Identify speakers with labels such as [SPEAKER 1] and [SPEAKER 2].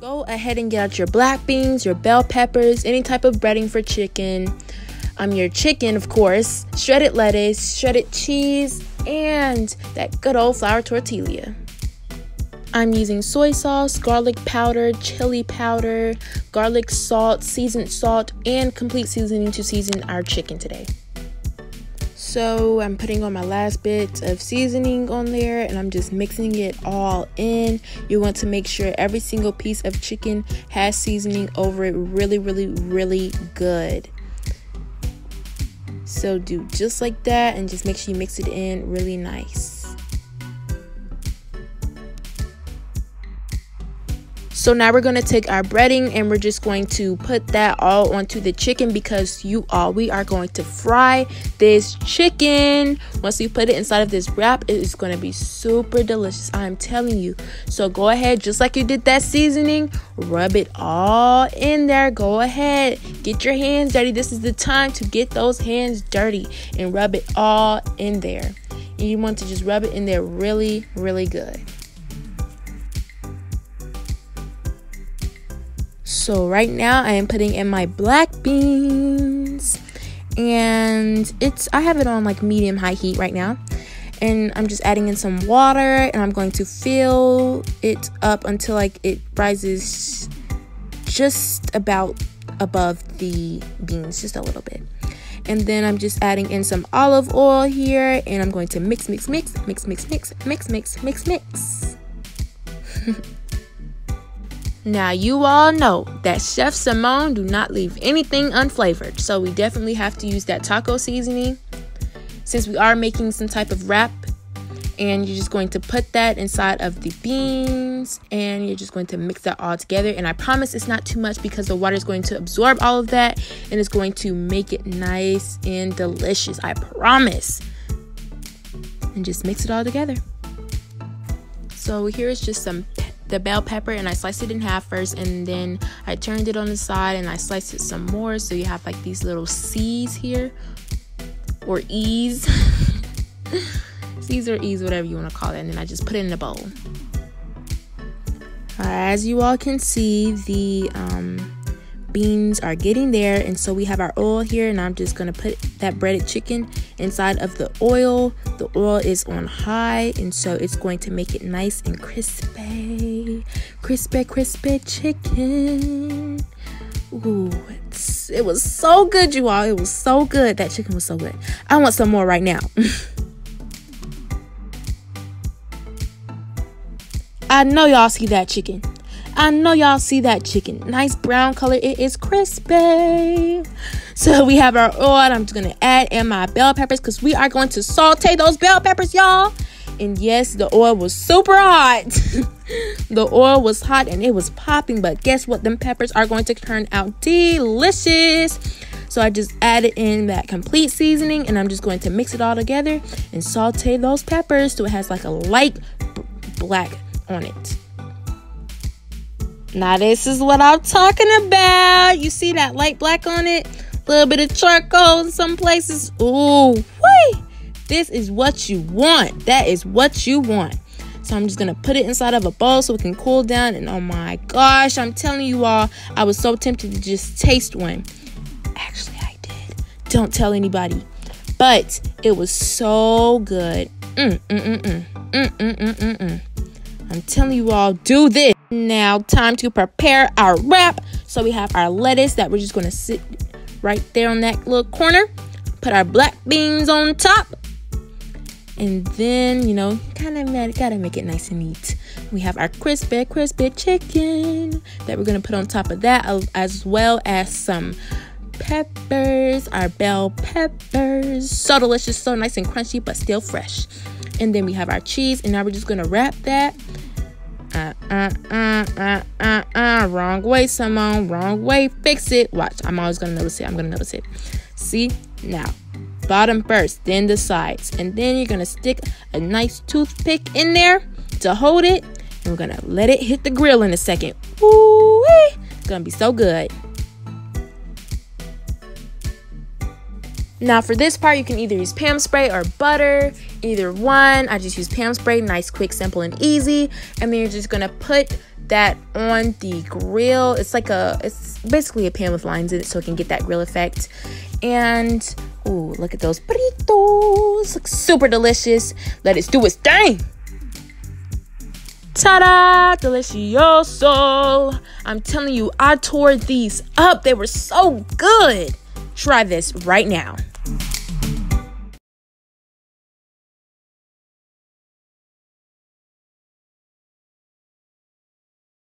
[SPEAKER 1] Go ahead and get out your black beans, your bell peppers, any type of breading for chicken. Your chicken, of course, shredded lettuce, shredded cheese, and that good old flour tortilla. I'm using soy sauce, garlic powder, chili powder, garlic salt, seasoned salt, and complete seasoning to season our chicken today. So I'm putting on my last bit of seasoning on there, and I'm just mixing it all in. You want to make sure every single piece of chicken has seasoning over it really, really, really good. So do just like that, and just make sure you mix it in really nice. So now we're going to take our breading and we're just going to put that all onto the chicken, because we are going to fry this chicken. Once we put it inside of this wrap, it is going to be super delicious, I'm telling you. So go ahead, just like you did that seasoning, rub it all in there. Go ahead, get your hands dirty. This is the time to get those hands dirty and rub it all in there. And you want to just rub it in there really, really good. So right now I am putting in my black beans, and I have it on like medium high heat right now, and I'm just adding in some water, and I'm going to fill it up until like it rises just about above the beans, just a little bit. And then I'm just adding in some olive oil here, and I'm going to mix. Now, you all know that Chef Simone do not leave anything unflavored, so we definitely have to use that taco seasoning since we are making some type of wrap. And you're just going to put that inside of the beans, and you're just going to mix that all together. And I promise it's not too much, because the water is going to absorb all of that, and it's going to make it nice and delicious, I promise. And just mix it all together. So here is just the bell pepper, and I sliced it in half first, and then I turned it on the side and I sliced it some more, so you have like these little C's here, or E's. C's or E's, whatever you want to call it. And then I just put it in a bowl. As you all can see, the beans are getting there, and so we have our oil here, and I'm just gonna put that breaded chicken inside of the oil. The oil is on high, and so it's going to make it nice and crispy chicken. Ooh, it was so good, you all. It was so good. That chicken was so good. I want some more right now. I know y'all see that chicken. Nice brown color. It is crispy. So we have our oil, and I'm just going to add in my bell peppers, because we are going to saute those bell peppers, y'all. And yes, the oil was super hot. The oil was hot and it was popping, but guess what? Them peppers are going to turn out delicious. So I just added in that complete seasoning, and I'm just going to mix it all together and saute those peppers so it has like a light black on it. Now this is what I'm talking about. You see that light black on it? A little bit of charcoal in some places. Ooh, whee! This is what you want. That is what you want. So I'm just going to put it inside of a bowl so it can cool down. And oh my gosh, I'm telling you all, I was so tempted to just taste one. Actually, I did. Don't tell anybody. But it was so good. I'm telling you all, do this. Now, time to prepare our wrap. So we have our lettuce that we're just going to sit right there on that little corner. Put our black beans on top. And then, you know, gotta make it nice and neat. We have our crispy chicken that we're going to put on top of that, as well as some peppers, our bell peppers. So delicious, so nice and crunchy, but still fresh. And then we have our cheese, and now we're just going to wrap that. Wrong way, Simone. Wrong way. Fix it. Watch. I'm always going to notice it. See? Now, bottom first, then the sides. And then you're going to stick a nice toothpick in there to hold it. And we're going to let it hit the grill in a second. Ooh-wee. It's going to be so good. Now for this part, you can either use Pam spray or butter, either one. I just use Pam spray, nice, quick, simple, and easy. And then you're just gonna put that on the grill. It's basically a pan with lines in it so it can get that grill effect. And ooh, look at those burritos. Look super delicious. Let it do its thing. Ta-da! Delicioso! I'm telling you, I tore these up. They were so good. Try this right now.